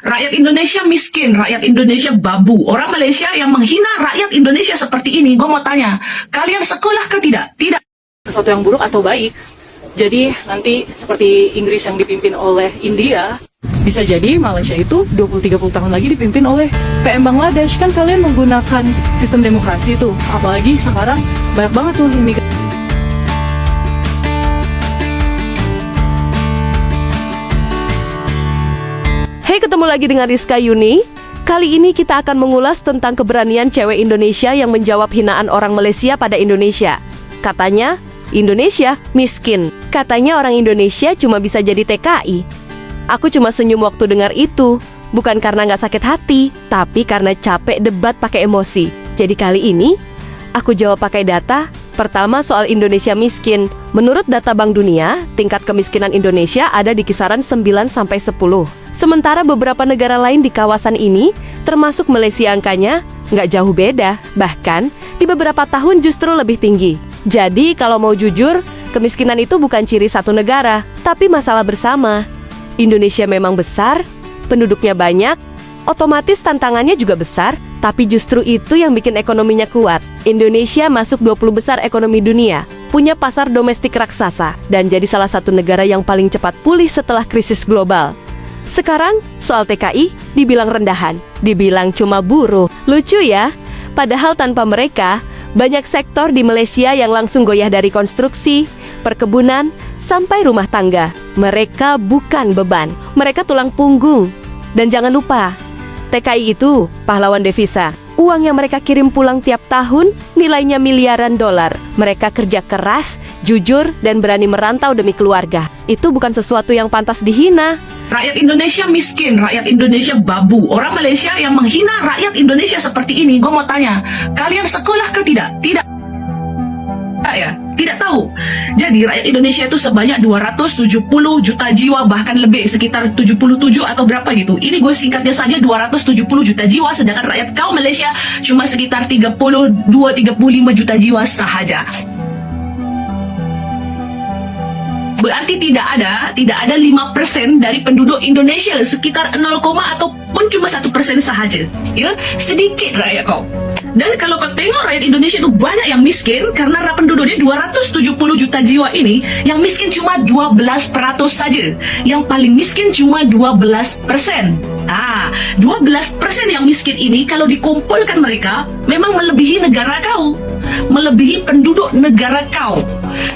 Rakyat Indonesia miskin, rakyat Indonesia babu. Orang Malaysia yang menghina rakyat Indonesia seperti ini, gue mau tanya, kalian sekolah ke tidak? Tidak. Sesuatu yang buruk atau baik. Jadi nanti seperti Inggris yang dipimpin oleh India, bisa jadi Malaysia itu 20-30 tahun lagi dipimpin oleh PM Bangladesh. Kan kalian menggunakan sistem demokrasi itu. Apalagi sekarang banyak banget tuh imigran. Hey, ketemu lagi dengan Rizka Yuni. Kali ini kita akan mengulas tentang keberanian cewek Indonesia yang menjawab hinaan orang Malaysia pada Indonesia. Katanya, Indonesia miskin. Katanya orang Indonesia cuma bisa jadi TKI. Aku cuma senyum waktu dengar itu. Bukan karena nggak sakit hati, tapi karena capek debat pakai emosi. Jadi kali ini, aku jawab pakai data. Pertama, soal Indonesia miskin. Menurut data Bank Dunia, tingkat kemiskinan Indonesia ada di kisaran 9-10. Sementara beberapa negara lain di kawasan ini, termasuk Malaysia, angkanya nggak jauh beda. Bahkan, di beberapa tahun justru lebih tinggi. Jadi, kalau mau jujur, kemiskinan itu bukan ciri satu negara, tapi masalah bersama. Indonesia memang besar, penduduknya banyak, otomatis tantangannya juga besar, tapi justru itu yang bikin ekonominya kuat. Indonesia masuk 20 besar ekonomi dunia, punya pasar domestik raksasa, dan jadi salah satu negara yang paling cepat pulih setelah krisis global. Sekarang, soal TKI, dibilang rendahan, dibilang cuma buruh. Lucu ya? Padahal tanpa mereka, banyak sektor di Malaysia yang langsung goyah dari konstruksi, perkebunan, sampai rumah tangga. Mereka bukan beban, mereka tulang punggung. Dan jangan lupa, TKI itu pahlawan devisa. Uang yang mereka kirim pulang tiap tahun nilainya miliaran dolar. Mereka kerja keras, jujur, dan berani merantau demi keluarga. Itu bukan sesuatu yang pantas dihina. Rakyat Indonesia miskin, rakyat Indonesia babu. Orang Malaysia yang menghina rakyat Indonesia seperti ini, gue mau tanya, kalian sekolah ke tidak? Tidak. Ya, tidak tahu. Jadi rakyat Indonesia itu sebanyak 270 juta jiwa, bahkan lebih, sekitar 77 atau berapa gitu. Ini gue singkatnya saja 270 juta jiwa, sedangkan rakyat kaum Malaysia cuma sekitar 32-35 juta jiwa sahaja. Berarti tidak ada 5% dari penduduk Indonesia, sekitar 0, ataupun cuma 1% sahaja. Ya, sedikit rakyat kau. Dan kalau kau tengok rakyat Indonesia itu banyak yang miskin, karena penduduknya 270 juta jiwa ini, yang miskin cuma 12% saja. Yang paling miskin cuma 12%. 12% yang miskin ini kalau dikumpulkan mereka memang melebihi negara kau, melebihi penduduk negara kau.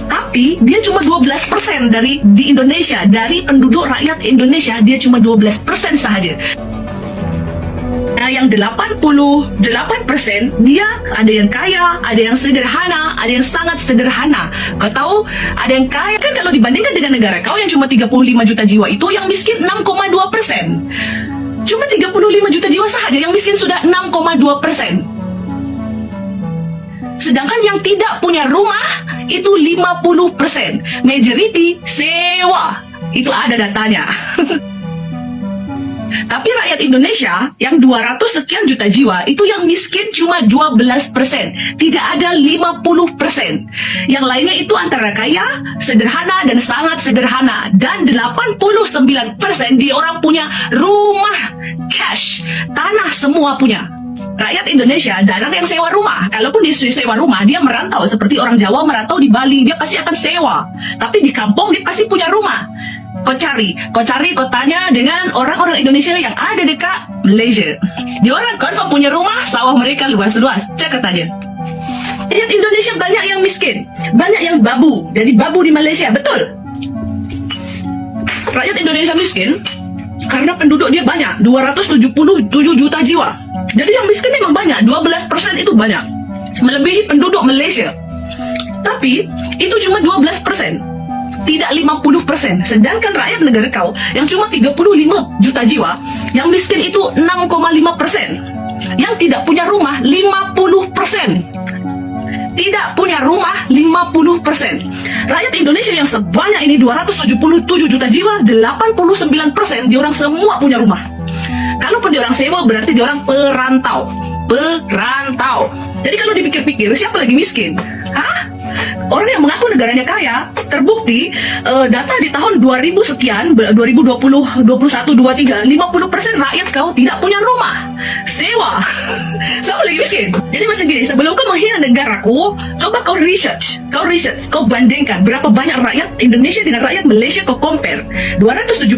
Tapi dia cuma 12% di Indonesia, dari penduduk rakyat Indonesia dia cuma 12% sahaja. Nah, yang 88% dia ada yang kaya, ada yang sederhana, ada yang sangat sederhana. Kau tahu, ada yang kaya kan kalau dibandingkan dengan negara kau yang cuma 35 juta jiwa itu, yang miskin 6,2%. Cuma 35 juta jiwa sahaja yang miskin sudah 6,2%. Sedangkan yang tidak punya rumah itu 50%. Majority sewa. Itu ada datanya. Tapi rakyat Indonesia yang 200 sekian juta jiwa itu yang miskin cuma 12%. Tidak ada 50%. Yang lainnya itu antara kaya, sederhana, dan sangat sederhana. Dan 89% dia orang punya rumah cash. Tanah semua punya. Rakyat Indonesia jarang yang sewa rumah. Kalaupun dia sewa rumah, dia merantau. Seperti orang Jawa merantau di Bali, dia pasti akan sewa. Tapi di kampung dia pasti punya rumah. Kau tanya dengan orang-orang Indonesia yang ada dekat Malaysia. Dia orang confirm punya rumah, sawah mereka luas-luas. Cek katanya. Rakyat Indonesia banyak yang miskin, banyak yang babu. Jadi babu di Malaysia, betul. Rakyat Indonesia miskin karena penduduk dia banyak, 277 juta jiwa. Jadi yang miskin memang banyak, 12% itu banyak. Melebihi penduduk Malaysia. Tapi itu cuma 12%. Tidak 50%. Sedangkan rakyat negara kau yang cuma 35 juta jiwa, yang miskin itu 6,5%. Yang tidak punya rumah 50%. Tidak punya rumah 50%. Rakyat Indonesia yang sebanyak ini 277 juta jiwa, 89% dia orang semua punya rumah. Kalaupun dia orang sewa, berarti dia orang perantau. Jadi kalau dipikir-pikir, siapa lagi miskin? Orang yang mengaku negaranya kaya, terbukti data di tahun 2000 sekian, 2020, 21, 23, 50% rakyat kau tidak punya rumah, sewa. Sama lagi miskin. Jadi macam gini, sebelum kau menghina negaraku, coba kau research, kau bandingkan berapa banyak rakyat Indonesia dengan rakyat Malaysia, kau compare 277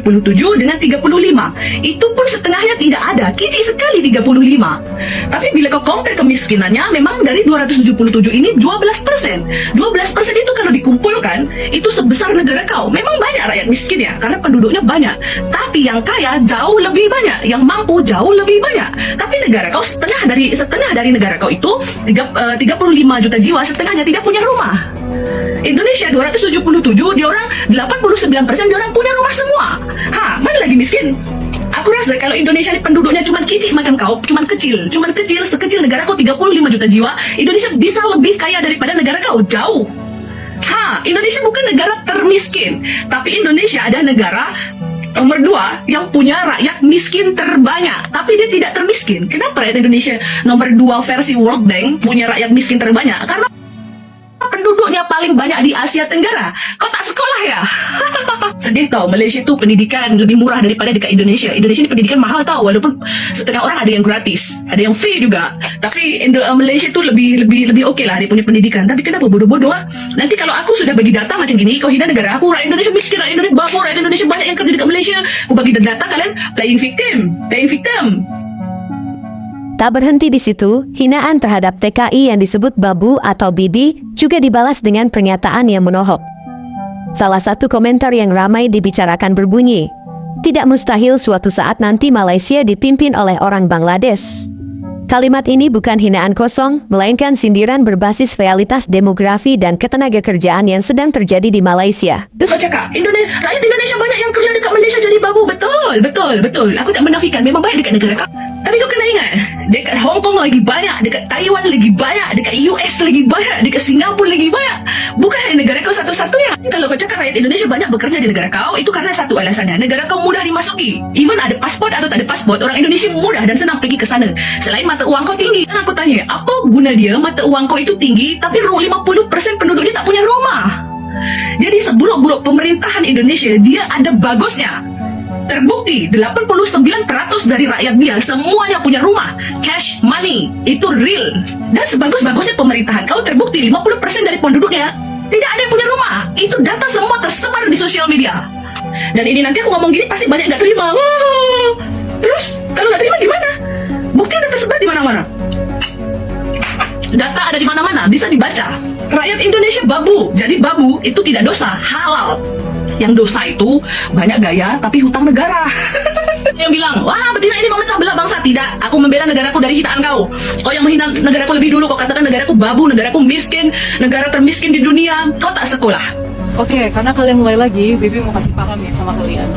dengan 35. Itu pun setengahnya tidak ada, kecil sekali 35. Tapi bila kau compare kemiskinannya, memang dari 277 ini 12%. 12% itu kalau dikumpulkan, itu sebesar negara kau. Memang banyak rakyat miskin ya, karena penduduknya banyak. Tapi yang kaya jauh lebih banyak, yang mampu jauh lebih banyak. Tapi negara kau setengah dari negara kau itu 35 juta jiwa, setengahnya tidak punya rumah. Indonesia 277, dia orang 89% dia orang punya rumah semua. Mana lagi miskin? Aku rasa kalau Indonesia ni penduduknya cuma kecil macam kau, cuma kecil, sekecil negara kau 35 juta jiwa, Indonesia bisa lebih kaya daripada negara kau, jauh. Indonesia bukan negara termiskin, tapi Indonesia ada negara nomor 2 yang punya rakyat miskin terbanyak, tapi dia tidak termiskin. Kenapa rakyat Indonesia nomor 2 versi World Bank punya rakyat miskin terbanyak? Karena penduduknya paling banyak di Asia Tenggara. Kau tak sekolah ya? Sedih tau, Malaysia tu pendidikan lebih murah daripada dekat Indonesia. Indonesia ni pendidikan mahal tau, walaupun setengah orang ada yang gratis, ada yang free juga. Tapi Malaysia tu lebih okey lah dia punya pendidikan. Tapi kenapa bodoh-bodoh Nanti kalau aku sudah bagi data macam gini, kau hina negara aku, rakyat Indonesia miskin, rakyat Indonesia babu, rakyat Indonesia banyak yang kerja dekat Malaysia. Aku bagi data, kalian playing victim. Tak berhenti di situ, hinaan terhadap TKI yang disebut babu atau bibi juga dibalas dengan pernyataan yang menohok. Salah satu komentar yang ramai dibicarakan berbunyi, "Tidak mustahil suatu saat nanti Malaysia dipimpin oleh orang Bangladesh." Kalimat ini bukan hinaan kosong, melainkan sindiran berbasis realitas demografi dan ketenaga kerjaan yang sedang terjadi di Malaysia. Terus kau cakap, rakyat Indonesia banyak yang kerja dekat Malaysia jadi babu. Betul. Aku tak menafikan, memang banyak dekat negara kau. Tapi kau kena ingat, dekat Hong Kong lagi banyak, dekat Taiwan lagi banyak, dekat US lagi banyak, dekat Singapura lagi banyak. Bukan hanya negara kau satu-satunya. Kalau kau cakap rakyat Indonesia banyak bekerja di negara kau, itu karena satu alasannya, negara kau mudah dimasuki. Even ada pasport atau tak ada pasport, orang Indonesia mudah dan senang pergi ke sana. Selain mata uang kau tinggi. Dan aku tanya, apa guna dia mata uang kau itu tinggi, tapi 50% penduduk dia tak punya rumah? Jadi seburuk-buruk pemerintahan Indonesia, dia ada bagusnya. Terbukti 89% dari rakyat dia semuanya punya rumah, cash money, itu real. Dan sebagus-bagusnya pemerintahan kau, terbukti 50% dari penduduknya tidak ada yang punya rumah. Itu data semua tersebar di sosial media. Dan ini nanti aku ngomong gini pasti banyak gak terima. Terus kalau gak terima gimana? Bukti udah tersebar di mana-mana. Data ada di mana-mana, bisa dibaca. Rakyat Indonesia babu, jadi babu itu tidak dosa, halal. Yang dosa itu banyak gaya tapi hutang negara. Yang bilang, wah betina ini memecah belah bangsa. Tidak, aku membela negaraku dari hinaan kau. Kau yang menghina negaraku lebih dulu, kau katakan negaraku babu, negaraku miskin, negara termiskin di dunia. Kau tak sekolah. Oke, karena kalian mulai lagi, Bibi mau kasih paham nih sama kalian.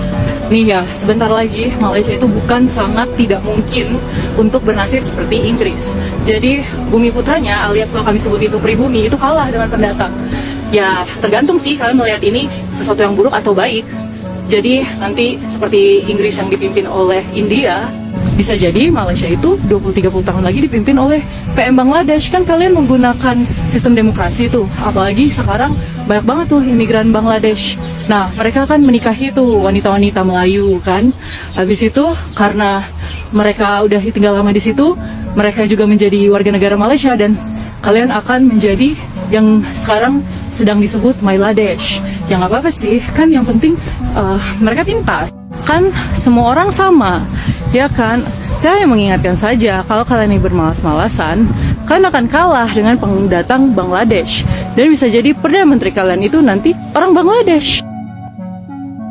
Nih ya, sebentar lagi Malaysia itu bukan sangat tidak mungkin untuk bernasib seperti Inggris. Jadi bumi putranya alias kalau kami sebut itu pribumi itu kalah dengan pendatang. Ya tergantung sih kalian melihat ini sesuatu yang buruk atau baik. Jadi nanti seperti Inggris yang dipimpin oleh India, bisa jadi Malaysia itu 20-30 tahun lagi dipimpin oleh PM Bangladesh. Kan kalian menggunakan sistem demokrasi tuh, apalagi sekarang banyak banget tuh imigran Bangladesh. Nah mereka kan menikahi tuh wanita-wanita Melayu kan. Habis itu karena mereka udah tinggal lama di situ, mereka juga menjadi warga negara Malaysia dan kalian akan menjadi yang sekarang sedang disebut Bangladesh. Ya nggak apa-apa sih, kan yang penting mereka pintar. Kan semua orang sama, ya kan? Saya mengingatkan saja, kalau kalian ini bermalas-malasan, kalian akan kalah dengan pendatang Bangladesh. Dan bisa jadi Perdana Menteri kalian itu nanti orang Bangladesh.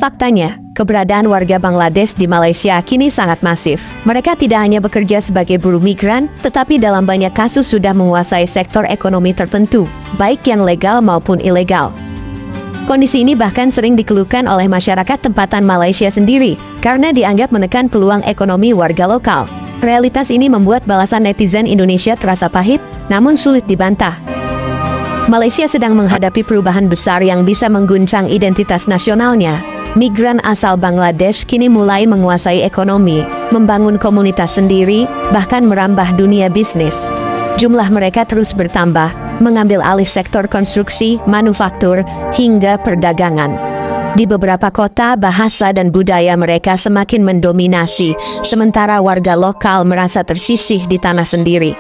Faktanya, keberadaan warga Bangladesh di Malaysia kini sangat masif. Mereka tidak hanya bekerja sebagai buruh migran, tetapi dalam banyak kasus sudah menguasai sektor ekonomi tertentu, baik yang legal maupun ilegal. Kondisi ini bahkan sering dikeluhkan oleh masyarakat tempatan Malaysia sendiri, karena dianggap menekan peluang ekonomi warga lokal. Realitas ini membuat balasan netizen Indonesia terasa pahit, namun sulit dibantah. Malaysia sedang menghadapi perubahan besar yang bisa mengguncang identitas nasionalnya. Migran asal Bangladesh kini mulai menguasai ekonomi, membangun komunitas sendiri, bahkan merambah dunia bisnis. Jumlah mereka terus bertambah, mengambil alih sektor konstruksi, manufaktur, hingga perdagangan. Di beberapa kota, bahasa dan budaya mereka semakin mendominasi, sementara warga lokal merasa tersisih di tanah sendiri.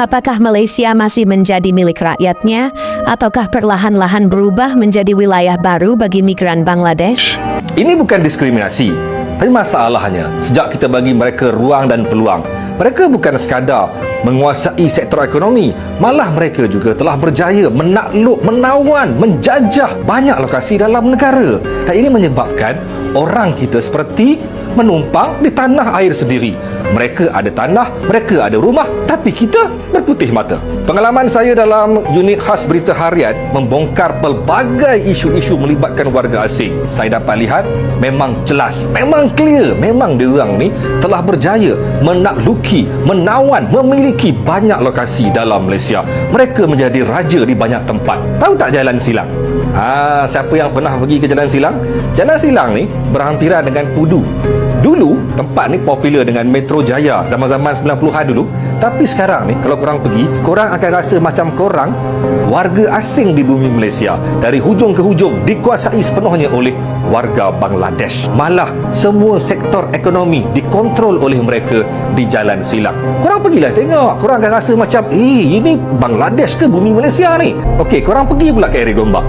Apakah Malaysia masih menjadi milik rakyatnya, ataukah perlahan-lahan berubah menjadi wilayah baru bagi migran Bangladesh? Ini bukan diskriminasi, tapi masalahnya sejak kita bagi mereka ruang dan peluang, mereka bukan sekadar menguasai sektor ekonomi, malah mereka juga telah berjaya menakluk, menawan, menjajah banyak lokasi dalam negara. Dan ini menyebabkan orang kita seperti menumpang di tanah air sendiri. Mereka ada tanah, mereka ada rumah, tapi kita berputih mata. Pengalaman saya dalam unit khas berita harian membongkar pelbagai isu-isu melibatkan warga asing. Saya dapat lihat memang jelas, memang clear, memang diorang ni telah berjaya menakluki, menawan, memiliki banyak lokasi dalam Malaysia. Mereka menjadi raja di banyak tempat. Tahu tak Jalan Silang? Siapa yang pernah pergi ke Jalan Silang? Jalan Silang ni berhampiran dengan Pudu. Dulu tempat ni popular dengan Metro Jaya zaman-zaman 90-an dulu. Tapi sekarang ni kalau korang pergi, korang akan rasa macam korang warga asing di bumi Malaysia. Dari hujung ke hujung dikuasai sepenuhnya oleh warga Bangladesh. Malah semua sektor ekonomi dikontrol oleh mereka di Jalan Silang. Korang pergilah tengok, korang akan rasa macam ini Bangladesh ke bumi Malaysia ni? Okey, korang pergi pula ke area Gombak.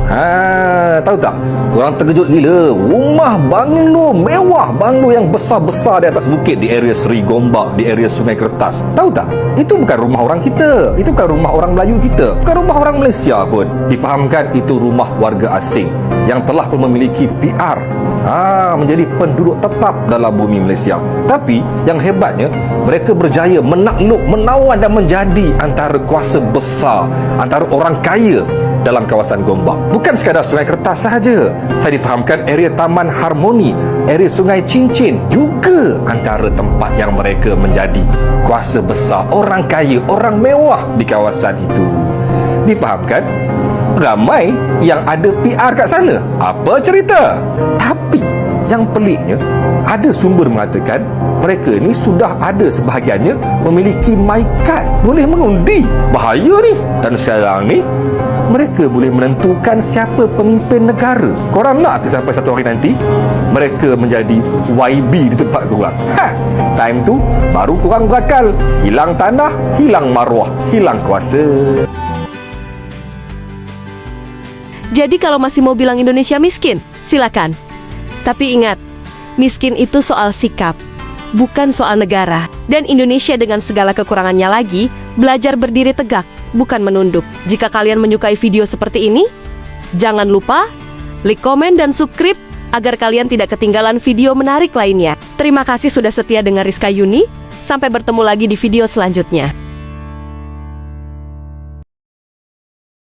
Tahu tak? Korang terkejut gila. Rumah banglo mewah, banglo yang besar-besar di atas bukit di area Seri Gombak, di area Sungai Kertas. Tahu tak? Itu bukan rumah orang kita. Itu bukan rumah orang Melayu kita. Bukan rumah orang Malaysia pun. Difahamkan itu rumah warga asing yang telah pun memiliki PR. Menjadi penduduk tetap dalam bumi Malaysia. Tapi yang hebatnya, mereka berjaya menakluk, menawan dan menjadi antara kuasa besar, antara orang kaya dalam kawasan Gombak. Bukan sekadar Sungai Kertas sahaja. Saya difahamkan area Taman Harmoni, area Sungai Cincin juga antara tempat yang mereka menjadi kuasa besar, orang kaya, orang mewah di kawasan itu. Difahamkan ramai yang ada PR kat sana. Apa cerita? Tapi yang peliknya, ada sumber mengatakan mereka ni sudah ada sebahagiannya memiliki my card, boleh mengundi. Bahaya ni. Dan sekarang ni mereka boleh menentukan siapa pemimpin negara. Korang nak ke sampai satu hari nanti mereka menjadi YB di tempat korang? Time tu baru korang berakal. Hilang tanah, hilang maruah, hilang kuasa. Jadi kalau masih mau bilang Indonesia miskin, silakan. Tapi ingat, miskin itu soal sikap, bukan soal negara. Dan Indonesia dengan segala kekurangannya lagi, belajar berdiri tegak, bukan menunduk. Jika kalian menyukai video seperti ini, jangan lupa like, komen, dan subscribe agar kalian tidak ketinggalan video menarik lainnya. Terima kasih sudah setia dengan Rizka Yuni. Sampai bertemu lagi di video selanjutnya.